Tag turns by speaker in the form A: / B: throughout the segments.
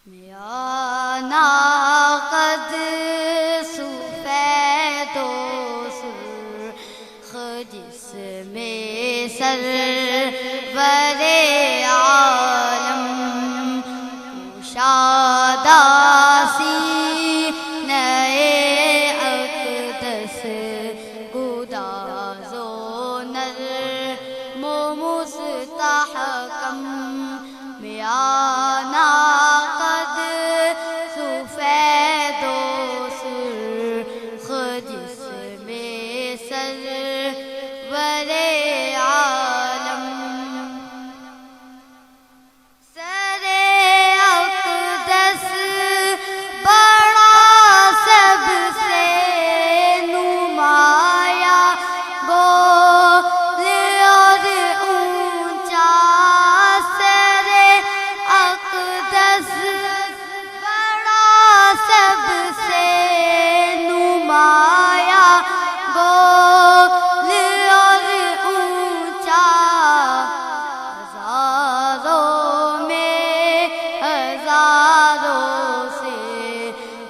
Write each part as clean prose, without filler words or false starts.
A: میانا قد سفید و سرخ جسم سرور عالم کشادہ سینہ اقدس گداز و نرم و مستحکم میانا قد سفید و سرخ جسم سرور عالم سر اقدس بڑا سب سے نمایاں گول اور اونچا سر اقدس بڑا سب سے نمایاں گول اور اونچا ہزاروں میں ہزاروں سے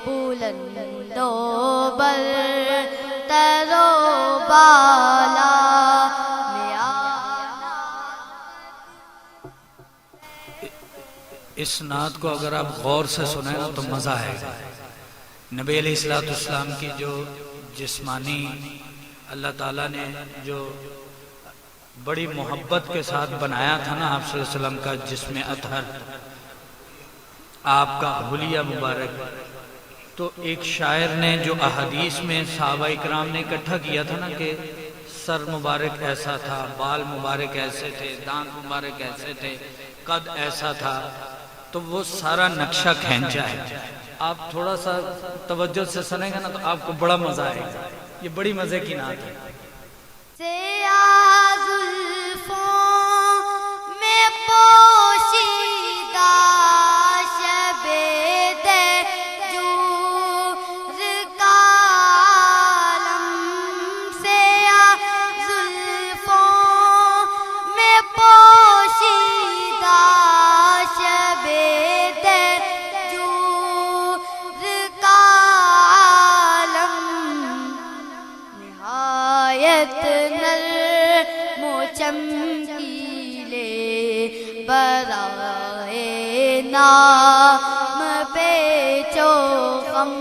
A: بلند و برتر و بالا
B: اس نعت کو اگر آپ غور سے سنیں نا تو مزہ آئے گا۔ نبی علیہ السلام کی جو جسمانی اللہ تعالیٰ نے جو بڑی محبت کے ساتھ بنایا تھا نا آپ صلی اللہ علیہ وسلم کا جسم اطہر، آپ کا حلیہ مبارک، تو ایک شاعر نے جو احادیث میں صحابہ اکرام نے اکٹھا کیا تھا نا کہ سر مبارک ایسا تھا، بال مبارک ایسے تھے، دانت مبارک ایسے تھے، قد ایسا تھا، تو وہ سارا نقشہ کھینچا ہے۔ آپ تھوڑا سا توجہ سے سنیں گے نا تو آپ کو بڑا مزہ آئے گا۔ یہ بڑی مزے کی نعت ہے۔
A: سیاہ زلفوں میں پوشیدہ شب دہجور کا عالم، سیاہ زلفوں میں پوشیدہ شب دہجور کا عالم، نہایت نرم و چمکیلے برائے نام پیچ و خم،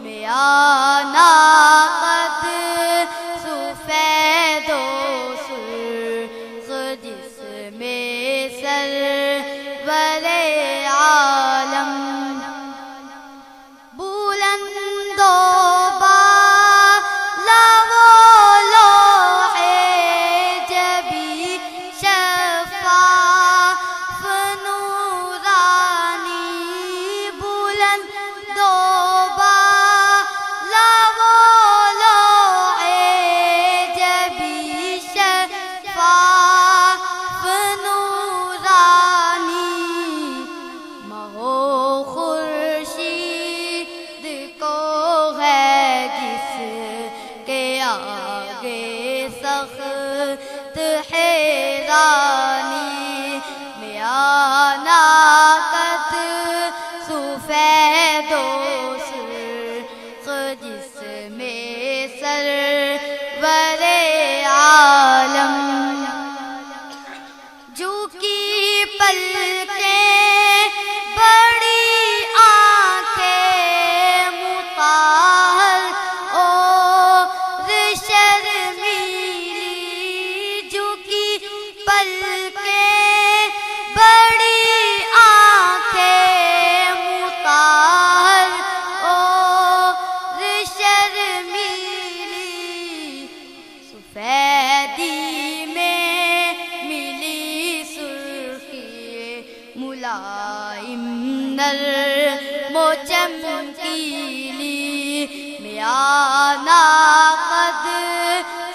A: میانا قد سفید و سرخ جسم سرور عالم، بلند و بالا و لوح جبی شفاف نورانی، بلند و بالا و لوح جبی شفاف نورانی، ماہ و خورشید کو ہے جس کے آگے سخت حیرانی، میانا قد سفید و سرخ جسم سرور عالم، جو کی پلکیں بڑی آنکھیں مطہر اور شرمیلی، جو کی پلکیں بڑی آنکھیں مطہر اور شرمیلی، سفیدی میں ملی سرخی ملائم نرم و چمکیلی، میانا قد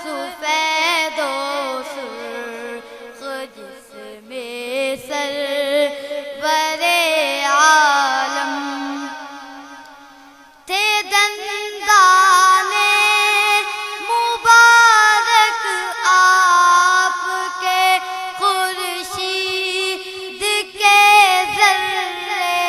A: سفید و سرخ جسم سرور عالم، تھے دندان مبارک آپ کے خورشید کے ذرے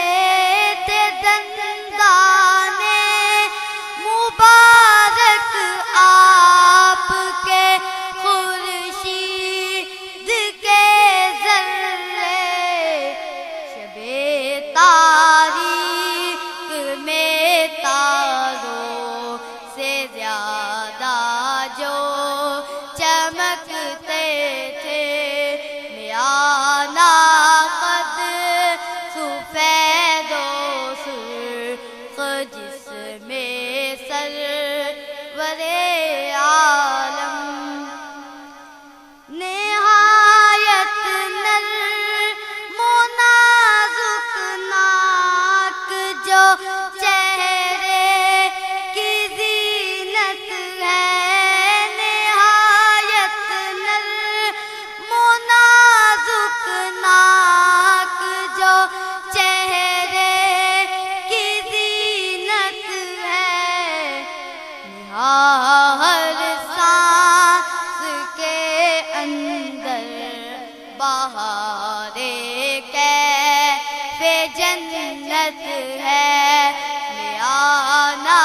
A: جنت ہے میانہ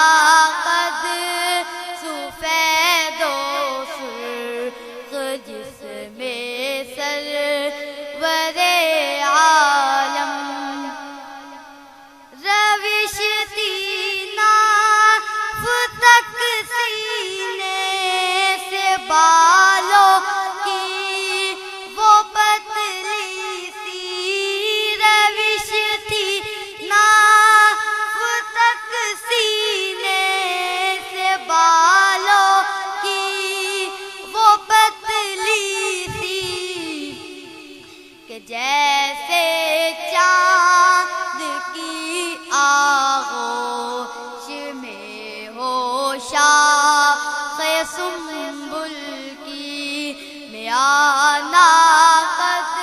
A: قد سفید و سرخ جس میں سرور عالم روش تینا فتک سینے سے بالوں کی وہ پتلی سی روش تھی فتک سینے سے بالوں کی وہ پتلی سی کہ جیسے چاند کی آغوش میں ہو شاخ سنبل کی میانہ قد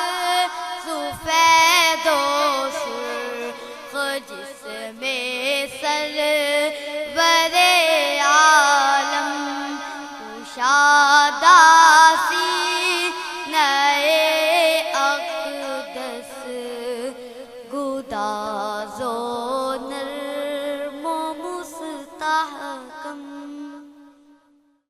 A: سفید و سرخ جس میں سرور عالم کشادہ سینہ اقدس گودار